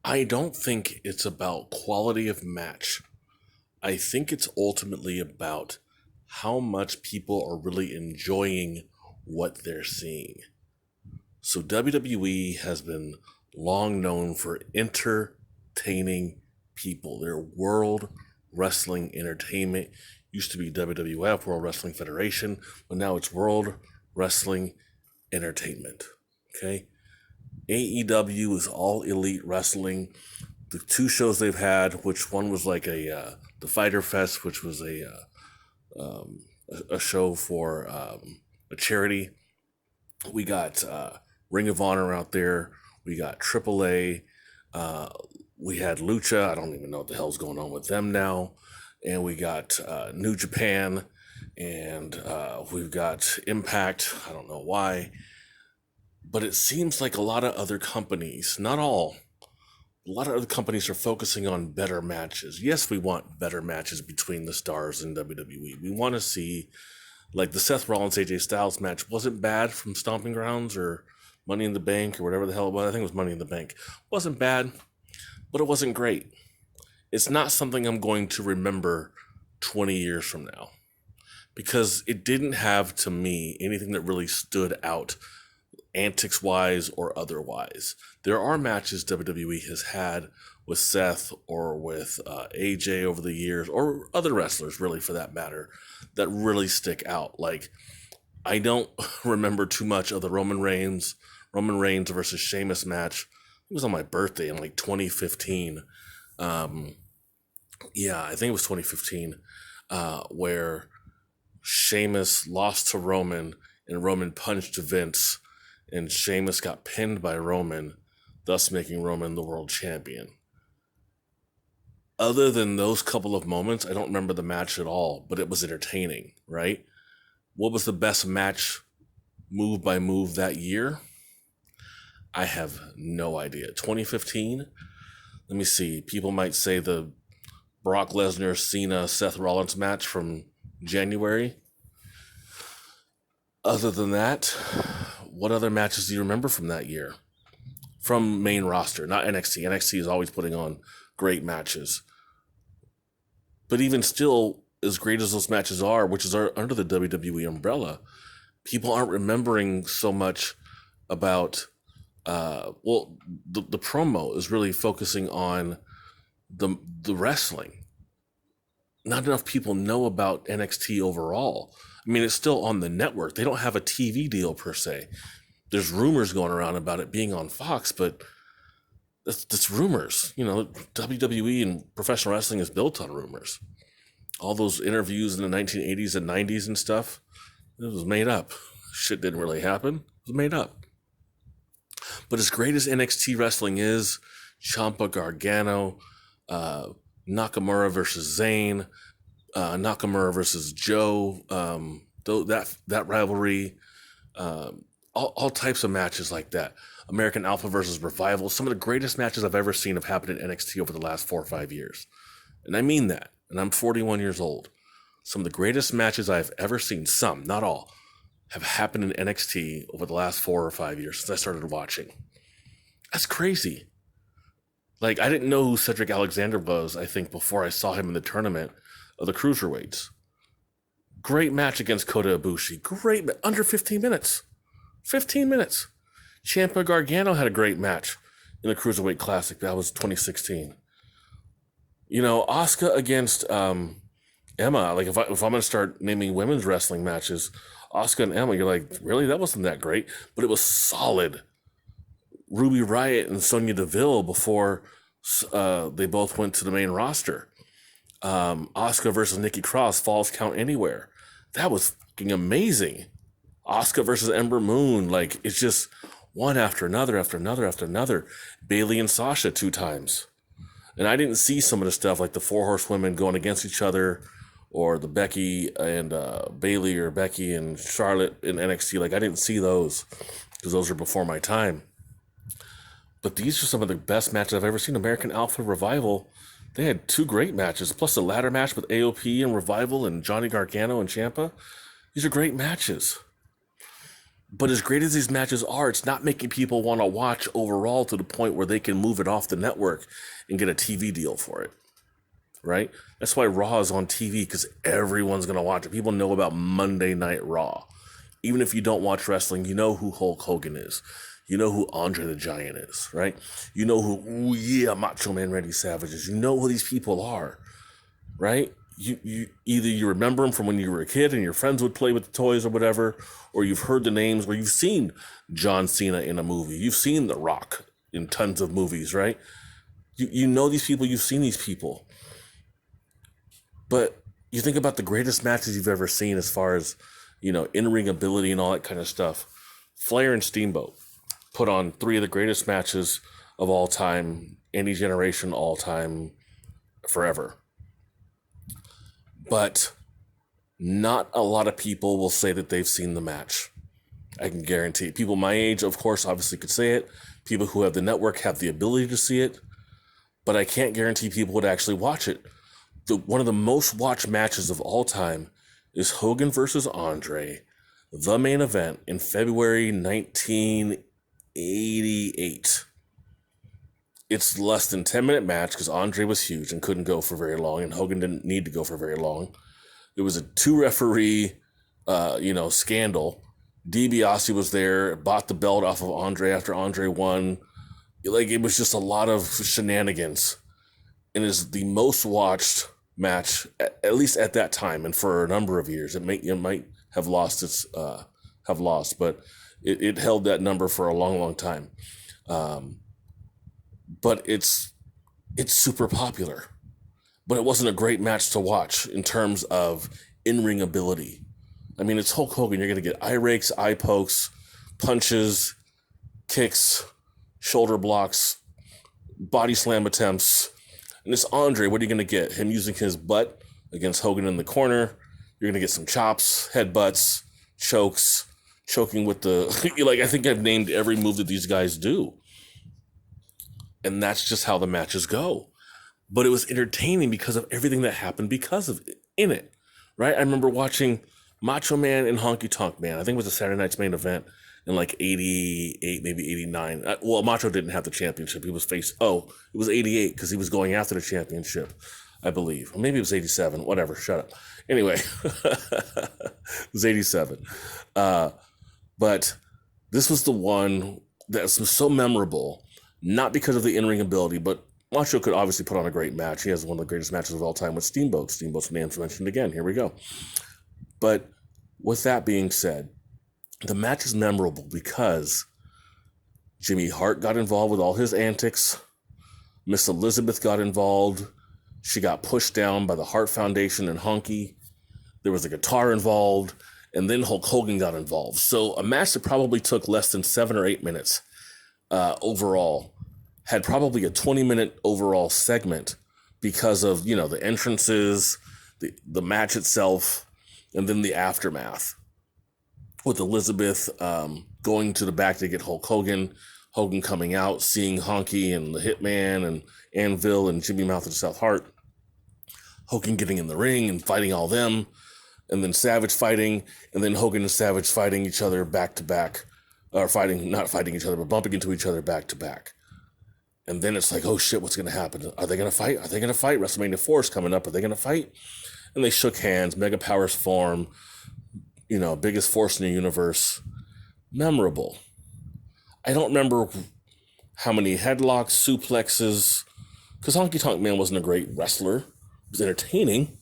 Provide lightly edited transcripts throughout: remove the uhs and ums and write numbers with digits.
I don't think it's about quality of match. I think it's ultimately about how much people are really enjoying what they're seeing. So WWE has been long known for entertaining people. Their World Wrestling Entertainment used to be WWF, World Wrestling Federation, but now it's World Wrestling Entertainment. Okay? AEW is all elite wrestling. The two shows they've had, which one was like the Fighter Fest, which was a show for a charity. We got Ring of Honor out there. We got AAA. Uh, we had Lucha. I don't even know what the hell's going on with them now. And we got New Japan. And we've got Impact. I don't know why. But it seems like a lot of other companies, not all, a lot of other companies are focusing on better matches. Yes, we want better matches between the stars in WWE. We want to see, like the Seth Rollins AJ Styles match wasn't bad from Stomping Grounds or Money in the Bank or whatever the hell it was. I think it was Money in the Bank. Wasn't bad, but it wasn't great. It's not something I'm going to remember 20 years from now because it didn't have, to me, anything that really stood out antics wise or otherwise. There are matches WWE has had with Seth or with AJ over the years, or other wrestlers really for that matter, that really stick out. Like, I don't remember too much of the Roman Reigns versus Sheamus match. It was on my birthday in like 2015. Yeah, I think it was 2015, where Sheamus lost to Roman and Roman punched Vince and Sheamus got pinned by Roman, thus making Roman the world champion. Other than those couple of moments, I don't remember the match at all, but it was entertaining, right? What was the best match move by move that year? I have no idea. 2015? Let me see. People might say the Brock Lesnar, Cena, Seth Rollins match from January. Other than that, what other matches do you remember from that year? From main roster, not NXT. NXT is always putting on great matches. But even still, as great as those matches are, which is under the WWE umbrella, people aren't remembering so much about, the promo is really focusing on the wrestling. Not enough people know about NXT overall. I mean, it's still on the network. They don't have a TV deal per se. There's rumors going around about it being on Fox, but that's rumors. You know, WWE and professional wrestling is built on rumors. All those interviews in the 1980s and 90s and stuff, it was made up. Shit didn't really happen. It was made up. But as great as NXT wrestling is, Ciampa, Gargano, Nakamura versus Zayn, Nakamura versus Joe, that rivalry, all types of matches like that. American Alpha versus Revival. Some of the greatest matches I've ever seen have happened in NXT over the last 4 or 5 years. And I mean that. And I'm 41 years old. Some of the greatest matches I've ever seen, some, not all, have happened in NXT over the last 4 or 5 years since I started watching. That's crazy. Like, I didn't know who Cedric Alexander was, I think, before I saw him in the tournament of the Cruiserweights. Great match against Kota Ibushi. Great, under 15 minutes. 15 minutes. Ciampa Gargano had a great match in the Cruiserweight Classic. That was 2016. You know, Asuka against Emma. Like, if I'm going to start naming women's wrestling matches, Asuka and Emma, you're like, really? That wasn't that great. But it was solid. Ruby Riott and Sonya Deville before they both went to the main roster. Asuka versus Nikki Cross, Falls Count Anywhere. That was fucking amazing. Asuka versus Ember Moon. Like, it's just one after another, after another, after another. Bayley and Sasha 2 times. And I didn't see some of the stuff like the 4 horsewomen going against each other, or the Becky and Bayley, or Becky and Charlotte in NXT. Like, I didn't see those because those are before my time. But these are some of the best matches I've ever seen. American Alpha Revival, they had 2 great matches, plus the ladder match with AOP and Revival and Johnny Gargano and Ciampa. These are great matches. But as great as these matches are, it's not making people want to watch overall to the point where they can move it off the network and get a TV deal for it, right? That's why Raw is on TV, because everyone's going to watch it. People know about Monday Night Raw. Even if you don't watch wrestling, you know who Hulk Hogan is. You know who Andre the Giant is, right? You know who, Macho Man Randy Savage is. You know who these people are, right? You either you remember them from when you were a kid and your friends would play with the toys or whatever, or you've heard the names, or you've seen John Cena in a movie. You've seen The Rock in tons of movies, right? You know these people, you've seen these people. But you think about the greatest matches you've ever seen as far as, in-ring ability and all that kind of stuff. Flair and Steamboat put on 3 of the greatest matches of all time, any generation, all time, forever. But not a lot of people will say that they've seen the match. I can guarantee it. People my age, of course, obviously could say it. People who have the network have the ability to see it. But I can't guarantee people would actually watch it. One of the most watched matches of all time is Hogan versus Andre, the main event in February 1988. It's less than 10-minute match because Andre was huge and couldn't go for very long, and Hogan didn't need to go for very long. It was a 2-referee, scandal. DiBiase was there, bought the belt off of Andre after Andre won. It was just a lot of shenanigans. And is the most watched match, at least at that time, and for a number of years. It might have lost but it held that number for a long, long time. But it's super popular. But it wasn't a great match to watch in terms of in-ring ability. I mean, it's Hulk Hogan. You're going to get eye rakes, eye pokes, punches, kicks, shoulder blocks, body slam attempts. And it's Andre. What are you going to get? Him using his butt against Hogan in the corner. You're going to get some chops, headbutts, chokes, choking with the... I think I've named every move that these guys do. And that's just how the matches go. But it was entertaining because of everything that happened because of it, in it, right? I remember watching Macho Man and Honky Tonk Man. I think it was a Saturday Night's Main Event in 88, maybe 89. Macho didn't have the championship. He was it was 88 because he was going after the championship, I believe. Or maybe it was 87, whatever, shut up. Anyway, it was 87. But this was the one that was so memorable, not because of the in-ring ability, but Macho could obviously put on a great match. He has one of the greatest matches of all time with Steamboat. Steamboat's name's mentioned again. Here we go. But with that being said, the match is memorable because Jimmy Hart got involved with all his antics. Miss Elizabeth got involved. She got pushed down by the Hart Foundation and Honky. There was a guitar involved. And then Hulk Hogan got involved. So a match that probably took less than 7 or 8 minutes overall had probably a 20-minute overall segment because of, the entrances, the match itself, and then the aftermath. With Elizabeth going to the back to get Hulk Hogan, Hogan coming out, seeing Honky and the Hitman and Anvil and Jimmy Mouth and South Hart, Hogan getting in the ring and fighting all them, and then Savage fighting, and then Hogan and Savage fighting each other back to back, or not fighting each other, but bumping into each other back to back. And then it's like, oh shit, what's going to happen? Are they going to fight? WrestleMania 4 is coming up. Are they going to fight? And they shook hands, Mega Powers form, biggest force in the universe. Memorable. I don't remember how many headlocks, suplexes, because Honky Tonk Man wasn't a great wrestler. It was entertaining,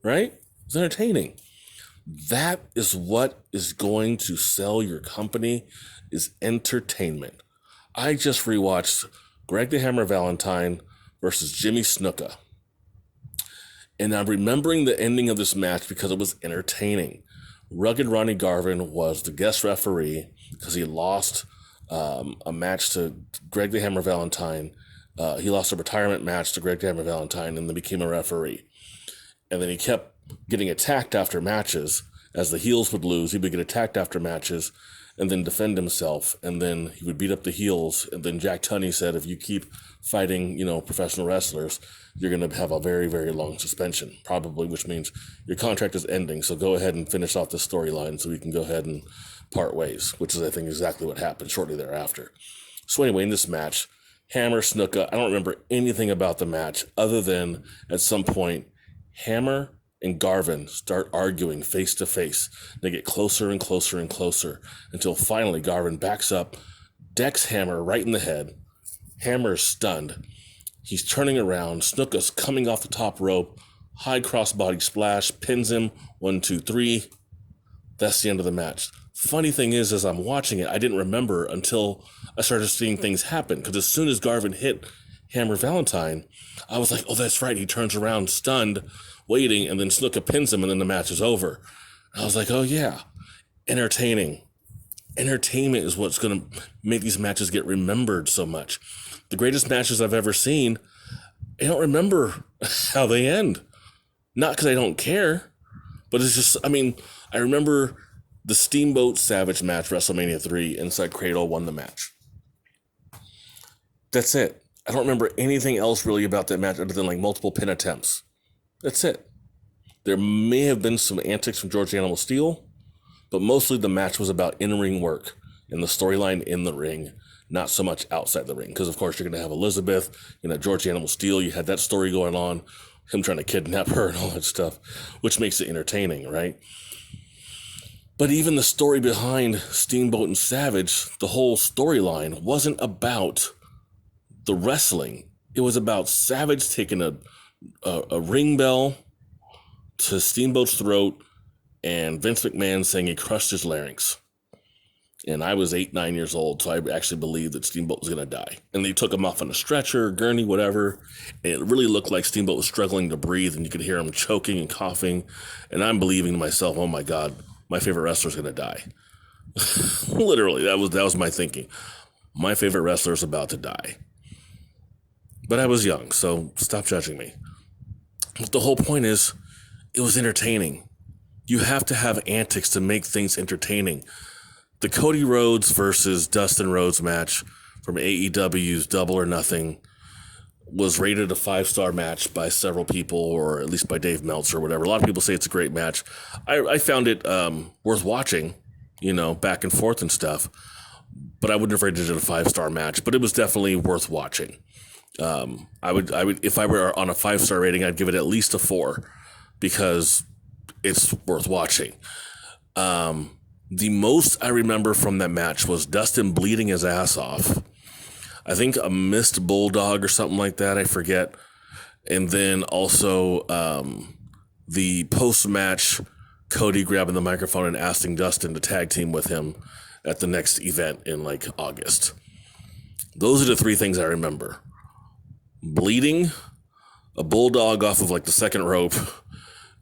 right? It was entertaining. That is what is going to sell your company, is entertainment. I just rewatched Greg the Hammer Valentine versus Jimmy Snuka. And I'm remembering the ending of this match because it was entertaining. Rugged Ronnie Garvin was the guest referee because he lost a match to Greg the Hammer Valentine. He lost a retirement match to Greg the Hammer Valentine and then became a referee. And then he kept getting attacked after matches. As the heels would lose, he would get attacked after matches and then defend himself. And then he would beat up the heels. And then Jack Tunney said, if you keep fighting, professional wrestlers, you're going to have a very, very long suspension, probably, which means your contract is ending. So go ahead and finish off the storyline so we can go ahead and part ways, which is, I think, exactly what happened shortly thereafter. So anyway, in this match, Hammer, Snuka, I don't remember anything about the match other than at some point, Hammer and Garvin start arguing face to face. They get closer and closer and closer until finally Garvin backs up, decks Hammer right in the head. Hammer is stunned. He's turning around. Snuka's coming off the top rope. High crossbody splash. Pins him. 1, 2, 3. That's the end of the match. Funny thing is, as I'm watching it, I didn't remember until I started seeing things happen. Because as soon as Garvin hit Hammer Valentine, I was like, oh, that's right. He turns around, stunned, waiting, and then Snuka pins him, and then the match is over. I was like, oh, yeah. Entertaining. Entertainment is what's going to make these matches get remembered so much. The greatest matches I've ever seen, I don't remember how they end. Not because I don't care, but it's just, I mean, I remember the Steamboat Savage match, WrestleMania 3, Inside Cradle won the match. That's it. I don't remember anything else really about that match other than like multiple pin attempts. That's it. There may have been some antics from George Animal Steel, but mostly the match was about in-ring work and the storyline in the ring, not so much outside the ring. Because, of course, you're going to have Elizabeth, George Animal Steel. You had that story going on, him trying to kidnap her and all that stuff, which makes it entertaining, right? But even the story behind Steamboat and Savage, the whole storyline wasn't about the wrestling. It was about Savage taking a ring bell to Steamboat's throat and Vince McMahon saying he crushed his larynx. And I was 8, 9 years old, so I actually believed that Steamboat was going to die. And they took him off on a stretcher, gurney, whatever. And it really looked like Steamboat was struggling to breathe, and you could hear him choking and coughing. And I'm believing to myself, oh my God, my favorite wrestler's going to die. Literally, that was my thinking. My favorite wrestler's about to die. But I was young, so stop judging me. But the whole point is, it was entertaining. You have to have antics to make things entertaining. The Cody Rhodes versus Dustin Rhodes match from AEW's Double or Nothing was rated a 5-star match by several people, or at least by Dave Meltzer or whatever. A lot of people say it's a great match. I found it worth watching, back and forth and stuff. But I wouldn't have rated it a 5-star match. But it was definitely worth watching. I would if I were on a 5-star rating, I'd give it at least a 4 because it's worth watching. The most I remember from that match was Dustin bleeding his ass off. I think a missed bulldog or something like that. I forget. And then also the post-match Cody grabbing the microphone and asking Dustin to tag team with him at the next event in like August. Those are the 3 things I remember. Bleeding, a bulldog off of like the second rope,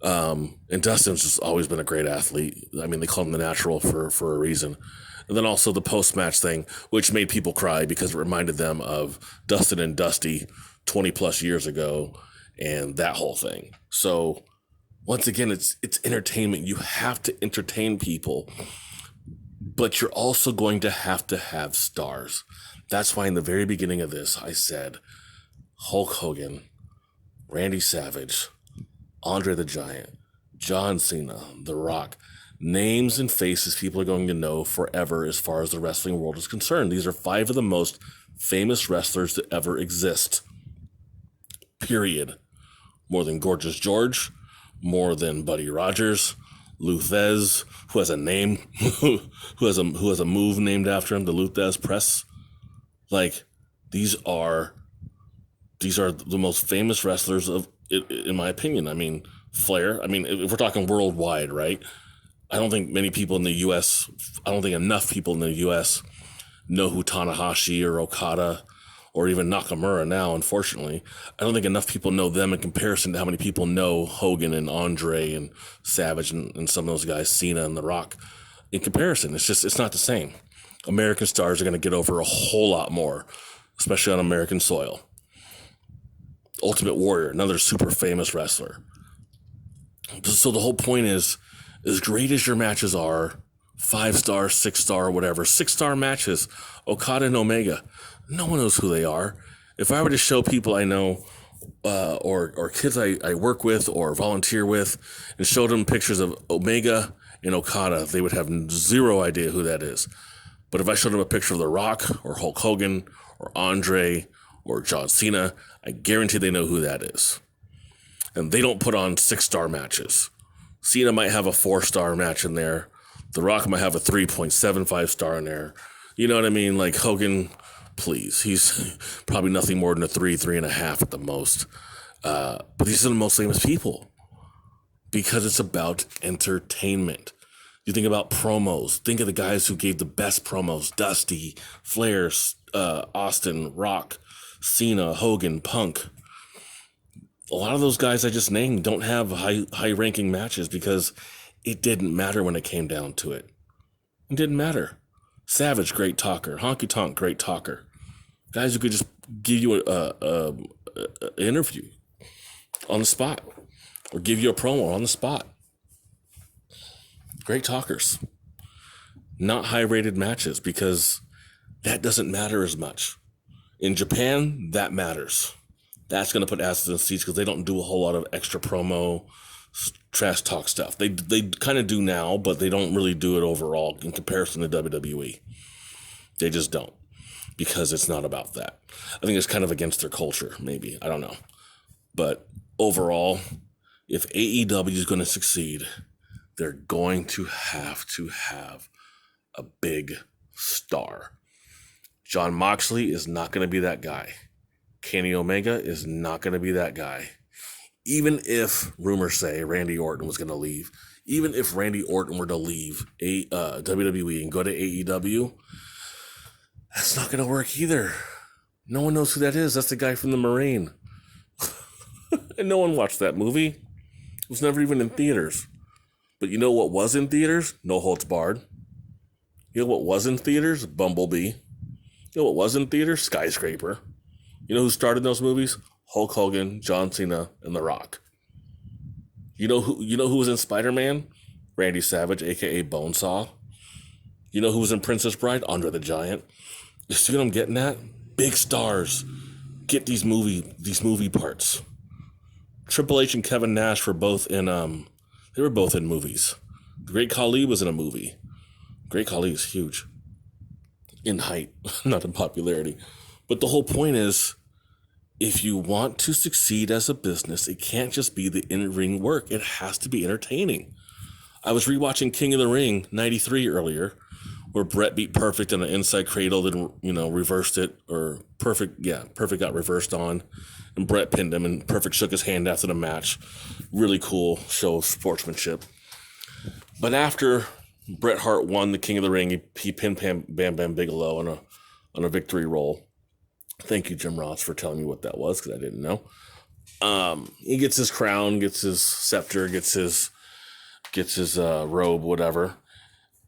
and Dustin's just always been a great athlete. I mean, they call him the natural for a reason. And then also the post-match thing, which made people cry because it reminded them of Dustin and Dusty 20 plus years ago and that whole thing. So once again, it's entertainment. You have to entertain people, but you're also going to have stars. That's why in the very beginning of this, I said Hulk Hogan, Randy Savage, Andre the Giant, John Cena, The Rock, names and faces people are going to know forever as far as the wrestling world is concerned. These are 5 of the most famous wrestlers to ever exist. Period. More than Gorgeous George, more than Buddy Rogers, Lou Thez, who has a name, who has a move named after him, the Lou Thez Press. Like, these are the most famous wrestlers in my opinion. I mean, Flair. I mean, if we're talking worldwide, right? I don't think enough people in the U.S. know who Tanahashi or Okada or even Nakamura now, unfortunately. I don't think enough people know them in comparison to how many people know Hogan and Andre and Savage and some of those guys, Cena and The Rock. In comparison, it's not the same. American stars are going to get over a whole lot more, especially on American soil. Ultimate Warrior, another super famous wrestler. So the whole point is, as great as your matches are, 5-star, 6-star, whatever, 6-star matches, Okada and Omega, no one knows who they are. If I were to show people I know, or kids I work with or volunteer with, and show them pictures of Omega and Okada, they would have zero idea who that is. But if I showed them a picture of The Rock or Hulk Hogan or Andre or John Cena, I guarantee they know who that is. And they don't put on 6-star matches. Cena might have a 4-star match in there. The Rock might have a 3.75 star in there. You know what I mean? Like Hogan, please. He's probably nothing more than a 3.5 at the most. But these are the most famous people because it's about entertainment. You think about promos. Think of the guys who gave the best promos. Dusty, Flair, Austin, Rock, Cena, Hogan, Punk. A lot of those guys I just named don't have high-ranking matches because it didn't matter when it came down to it. It didn't matter. Savage, great talker. Honky Tonk, great talker. Guys who could just give you an interview on the spot or give you a promo on the spot. Great talkers. Not high-rated matches because that doesn't matter as much. In Japan, that matters. That's going to put asses in seats because they don't do a whole lot of extra promo, trash talk stuff. They kind of do now, but they don't really do it overall in comparison to WWE. They just don't because it's not about that. I think it's kind of against their culture, maybe. I don't know. But overall, if AEW is going to succeed, they're going to have a big star. John Moxley is not going to be that guy. Kenny Omega is not going to be that guy. Even if rumors say Randy Orton was going to leave, even if Randy Orton were to leave WWE and go to AEW, that's not going to work either. No one knows who that is. That's the guy from The Marine. And no one watched that movie. It was never even in theaters. But you know what was in theaters? No Holds Barred. You know what was in theaters? Bumblebee. You know what was in theaters? Skyscraper. You know who started those movies? Hulk Hogan, John Cena, and The Rock. You know who was in Spider-Man? Randy Savage, aka Bonesaw. You know who was in Princess Bride? Andre the Giant. You see what I'm getting at? Big stars get these movie parts. Triple H and Kevin Nash were both in they were both in movies. The Great Khali was in a movie. Great Khali is huge in height, not in popularity. But the whole point is, if you want to succeed as a business, it can't just be the in-ring work. It has to be entertaining. I was rewatching King of the Ring 93 earlier, where Brett beat Perfect in an inside cradle, then, reversed it, or Perfect got reversed on, and Brett pinned him, and Perfect shook his hand after the match. Really cool show of sportsmanship. But after Bret Hart won the King of the Ring, he pinned Bam Bam Bigelow on a victory roll. Thank you, Jim Ross, for telling me what that was, because I didn't know. He gets his crown, gets his scepter, gets his robe, whatever.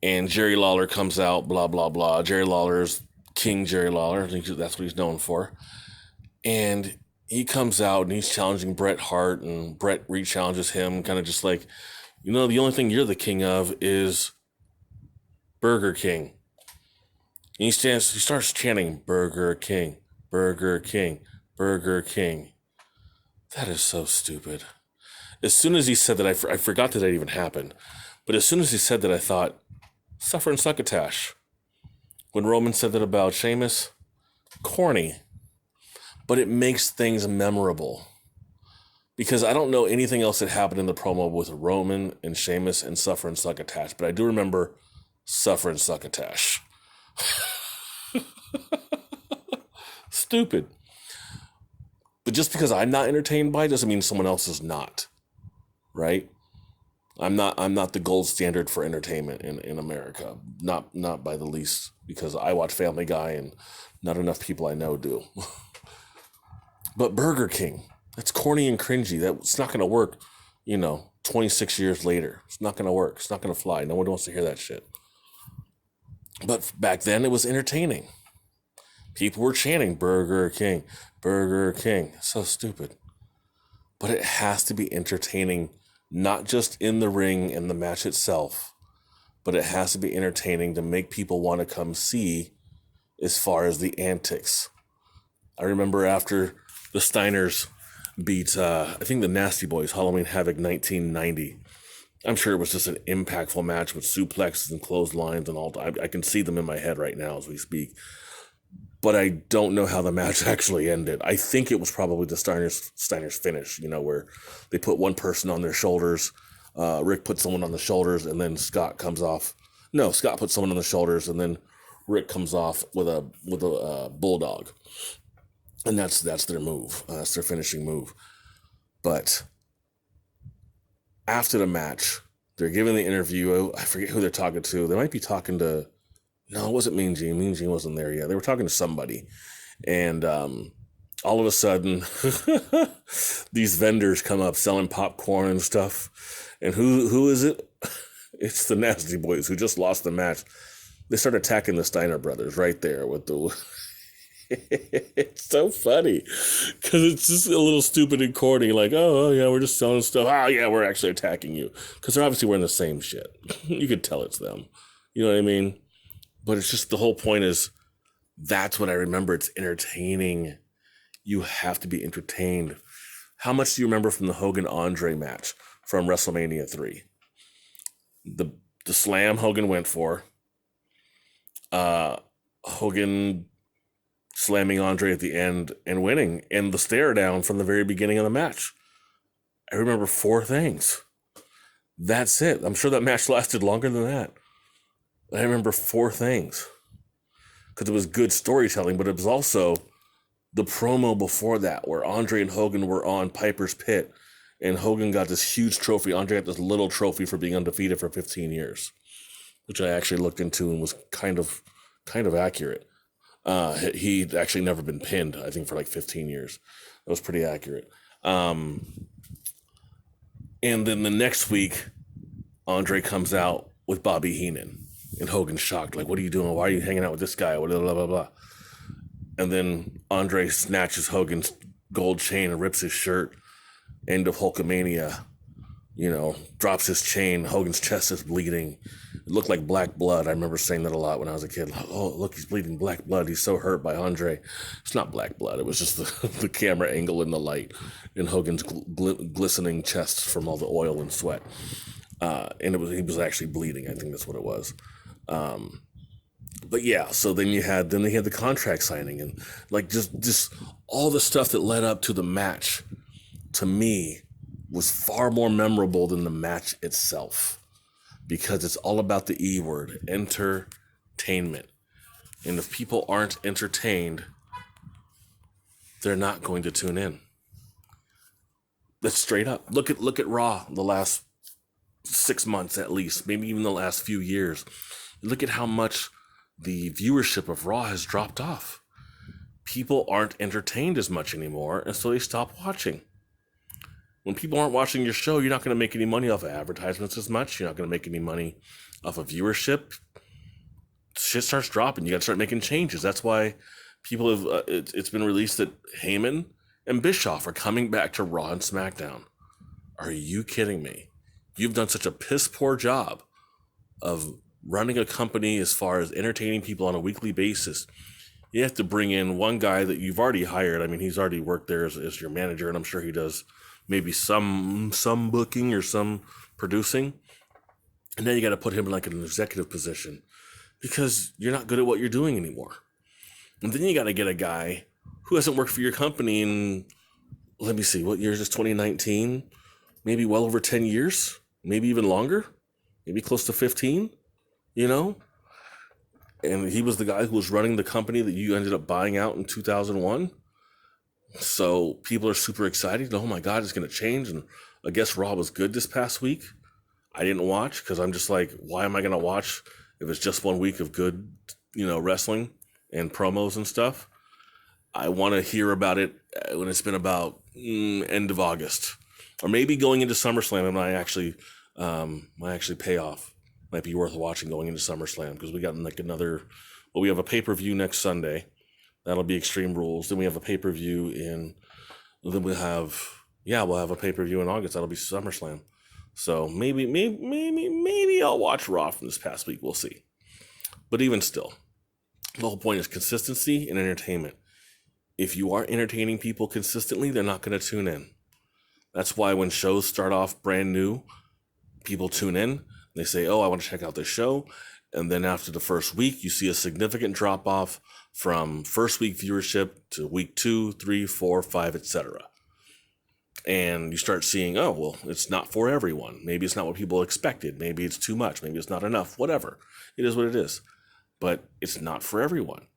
And Jerry Lawler comes out, blah, blah, blah. Jerry Lawler's King Jerry Lawler. I think that's what he's known for. And he comes out and he's challenging Bret Hart, and Bret re-challenges him, kind of just like, the only thing you're the king of is Burger King. And he starts chanting, Burger King, Burger King, Burger King. That is so stupid. As soon as he said that, I forgot that even happened. But as soon as he said that, I thought, suffer and succotash. When Roman said that about Sheamus, corny. But it makes things memorable. Because I don't know anything else that happened in the promo with Roman and Sheamus and suffer and succotash. But I do remember suffer and succotash. Stupid. But just because I'm not entertained by it doesn't mean someone else is not. Right? I'm not the gold standard for entertainment in America. Not by the least, because I watch Family Guy and not enough people I know do. But Burger King, that's corny and cringy. That's not going to work, 26 years later. It's not going to work. It's not going to fly. No one wants to hear that shit. But back then it was entertaining. People were chanting Burger King, Burger King. So stupid. But it has to be entertaining, not just in the ring and the match itself, but it has to be entertaining to make people want to come see as far as the antics. I remember after the Steiners beat, I think the Nasty Boys, Halloween Havoc 1990, I'm sure it was just an impactful match with suplexes and clotheslines and all. I can see them in my head right now as we speak. But I don't know how the match actually ended. I think it was probably the Steiner's finish, where they put one person on their shoulders. Rick put someone on the shoulders, and then Scott comes off. No, Scott put someone on the shoulders, and then Rick comes off with a bulldog, and that's their move. That's their finishing move. But after the match, they're giving the interview. I forget who they're talking to. They might be talking to. No, it wasn't Mean Gene. Mean Gene wasn't there yet. They were talking to somebody, and all of a sudden, these vendors come up selling popcorn and stuff. And who is it? It's the Nasty Boys who just lost the match. They start attacking the Steiner brothers right there with the. It's so funny because it's just a little stupid and corny, like, oh yeah, we're just selling stuff. Oh yeah, we're actually attacking you because they're obviously wearing the same shit. You could tell it's them. You know what I mean? But it's just the whole point is that's what I remember. It's entertaining. You have to be entertained. How much do you remember from the Hogan Andre match from WrestleMania 3? The slam Hogan went for. Hogan slamming Andre at the end and winning, and the stare down from the very beginning of the match. I remember 4 things. That's it. I'm sure that match lasted longer than that. I remember 4 things because it was good storytelling, but it was also the promo before that where Andre and Hogan were on Piper's Pit, and Hogan got this huge trophy. Andre got this little trophy for being undefeated for 15 years, which I actually looked into and was kind of accurate. He'd actually never been pinned, I think, for like 15 years. That was pretty accurate. And then the next week, Andre comes out with Bobby Heenan. And Hogan's shocked, like, what are you doing? Why are you hanging out with this guy? Blah, blah, blah, blah. And then Andre snatches Hogan's gold chain and rips his shirt. End of Hulkamania. Drops his chain. Hogan's chest is bleeding. It looked like black blood. I remember saying that a lot when I was a kid. Oh, look, he's bleeding black blood. He's so hurt by Andre. It's not black blood. It was just the camera angle and the light in Hogan's glistening chest from all the oil and sweat. And he was actually bleeding. I think that's what it was. But yeah, so then they had the contract signing and like just all the stuff that led up to the match, to me, was far more memorable than the match itself because it's all about the E word, entertainment. And if people aren't entertained, they're not going to tune in. That's straight up. Look at Raw the last 6 months at least, maybe even the last few years. Look at how much the viewership of Raw has dropped off. People aren't entertained as much anymore, and so they stop watching. When people aren't watching your show, you're not going to make any money off of advertisements as much. You're not going to make any money off of viewership. Shit starts dropping. You got to start making changes. That's why people have. It's been released that Heyman and Bischoff are coming back to Raw and SmackDown. Are you kidding me? You've done such a piss poor job of running a company as far as entertaining people on a weekly basis. You have to bring in one guy that you've already hired. I mean, he's already worked there as your manager, and I'm sure he does maybe some booking or some producing. And then you got to put him in like an executive position because you're not good at what you're doing anymore. And then you got to get a guy who hasn't worked for your company in, let me see, what year is this, 2019? Maybe well over 10 years, maybe even longer, maybe close to 15, And he was the guy who was running the company that you ended up buying out in 2001. So people are super excited. Oh my God, it's going to change. And I guess Raw was good this past week. I didn't watch because I'm just like, why am I going to watch if it's just 1 week of good, wrestling and promos and stuff? I want to hear about it when it's been about end of August. Or maybe going into SummerSlam, and might actually pay off. Might be worth watching going into SummerSlam because we got we have a pay-per-view next Sunday. That'll be Extreme Rules. Then we have a pay-per-view we'll have a pay-per-view in August. That'll be SummerSlam. So maybe I'll watch Raw from this past week. We'll see. But even still, the whole point is consistency and entertainment. If you are entertaining people consistently, they're not going to tune in. That's why when shows start off brand new, People tune in, they say, oh, I want to check out this show. And then after the first week, you see a significant drop off from first week viewership to week 2, 3, 4, 5, etc. And you start seeing, oh, well, it's not for everyone. Maybe it's not what people expected. Maybe it's too much. Maybe it's not enough. Whatever. It is what it is. But it's not for everyone.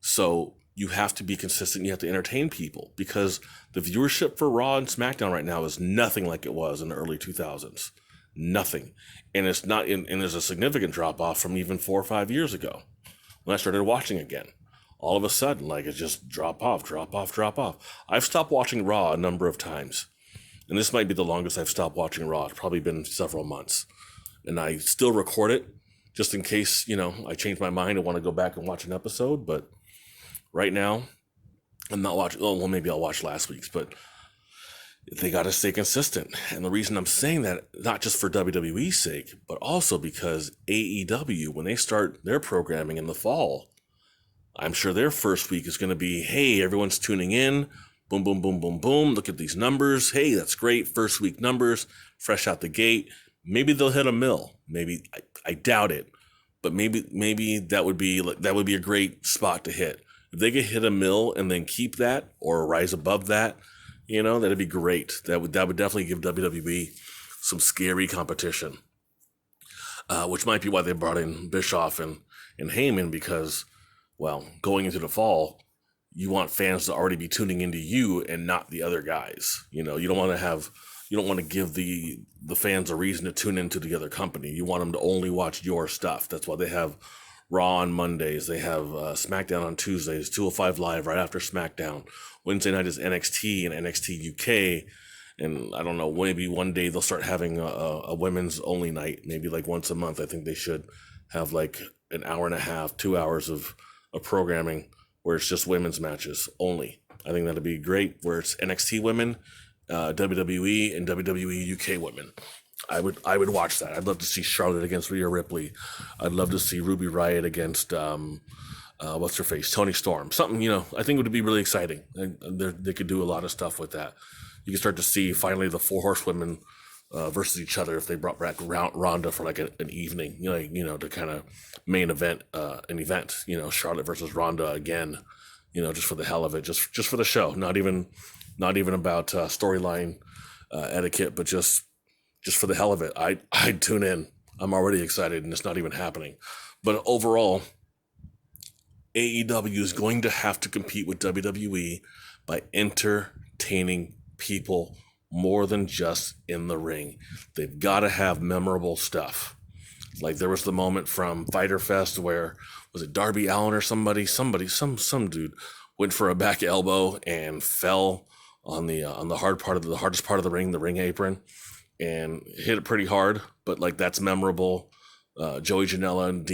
So you have to be consistent. You have to entertain people, because the viewership for Raw and SmackDown right now is nothing like it was in the early 2000s. Nothing. And it's not and there's a significant drop off from even 4 or 5 years ago when I started watching again. All of a sudden, like, it's just drop off. I've stopped watching Raw a number of times. And this might be the longest I've stopped watching Raw. It's probably been several months. And I still record it just in case, I change my mind and want to go back and watch an episode. But right now, I'm not watching. Oh, well, maybe I'll watch last week's, but they got to stay consistent. And the reason I'm saying that, not just for WWE's sake, but also because AEW, when they start their programming in the fall, I'm sure their first week is going to be, hey, everyone's tuning in. Boom, boom, boom, boom, boom. Look at these numbers. Hey, that's great. First week numbers, fresh out the gate. Maybe they'll hit a mill. Maybe I doubt it, but maybe that would be a great spot to hit. If they could hit a mill and then keep that or rise above that, that'd be great. That would definitely give WWE some scary competition, which might be why they brought in Bischoff and Heyman, because, well, going into the fall, you want fans to already be tuning into you and not the other guys. You don't want to give the fans a reason to tune into the other company. You want them to only watch your stuff. That's why they have Raw on Mondays. They have SmackDown on Tuesdays, 205 Live right after SmackDown. Wednesday night is NXT and NXT UK. And I don't know, maybe one day they'll start having a women's only night, maybe like once a month. I think they should have like an hour and a half, 2 hours of programming where it's just women's matches only. I think that'd be great, where it's NXT women, WWE, and WWE UK women. I would watch that. I'd love to see Charlotte against Rhea Ripley. I'd love to see Ruby Riott against what's her face, Toni Storm. Something, I think would be really exciting. They could do a lot of stuff with that. You can start to see finally the 4 horsewomen versus each other if they brought back Ronda for like an evening, to kind of main event an event. Charlotte versus Ronda again, just for the hell of it, just for the show. Not even about storyline etiquette, but just for the hell of it. I'd tune in. I'm already excited, and it's not even happening. But overall, AEW is going to have to compete with WWE by entertaining people more than just in the ring. They've got to have memorable stuff. Like there was the moment from Fyter Fest where, was it Darby Allin or some dude went for a back elbow and fell on the hardest part of the ring apron, and hit it pretty hard, but like that's memorable. Joey Janela and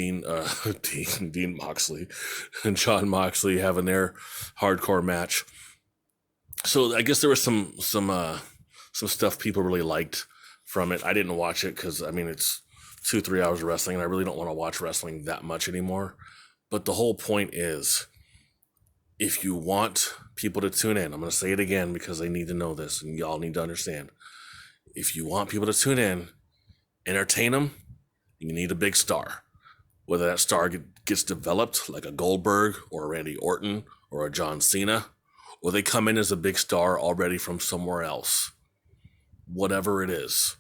Dean Moxley and Jon Moxley having their hardcore match. So I guess there was some stuff people really liked from it. I didn't watch it because it's 2-3 hours of wrestling, and I really don't want to watch wrestling that much anymore. But the whole point is, if you want people to tune in, I'm going to say it again because they need to know this and y'all need to understand. If you want people to tune in, entertain them, you need a big star. Whether that star gets developed like a Goldberg or a Randy Orton or a John Cena, or they come in as a big star already from somewhere else. Whatever it is,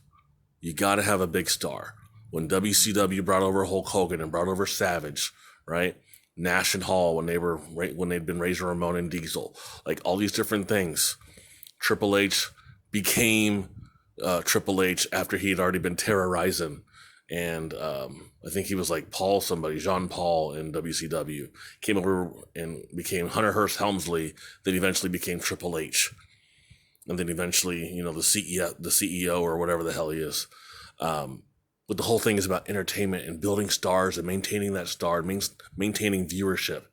you got to have a big star. When WCW brought over Hulk Hogan and brought over Savage, right? Nash and Hall when they'd been Razor Ramon and Diesel, like all these different things. Triple H became Triple H after he had already been terrorizing, and I think he was like Jean Paul in WCW, came over and became Hunter Hearst Helmsley, then eventually became Triple H, and then eventually the CEO or whatever the hell he is. But the whole thing is about entertainment and building stars and maintaining that star, means maintaining viewership.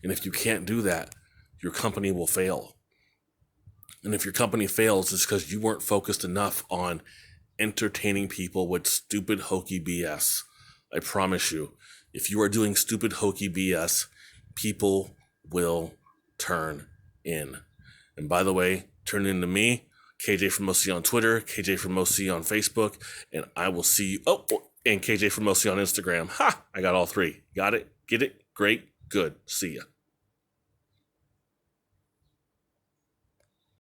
And if you can't do that, your company will fail. And if your company fails, it's because you weren't focused enough on entertaining people with stupid, hokey BS. I promise you, if you are doing stupid, hokey BS, people will turn in. And by the way, turn into me KJ from OC on Twitter, KJ from OC on Facebook, and I will see you. Oh, and KJ from OC on Instagram. Ha! I got all three. Got it? Get it? Great. Good. See ya.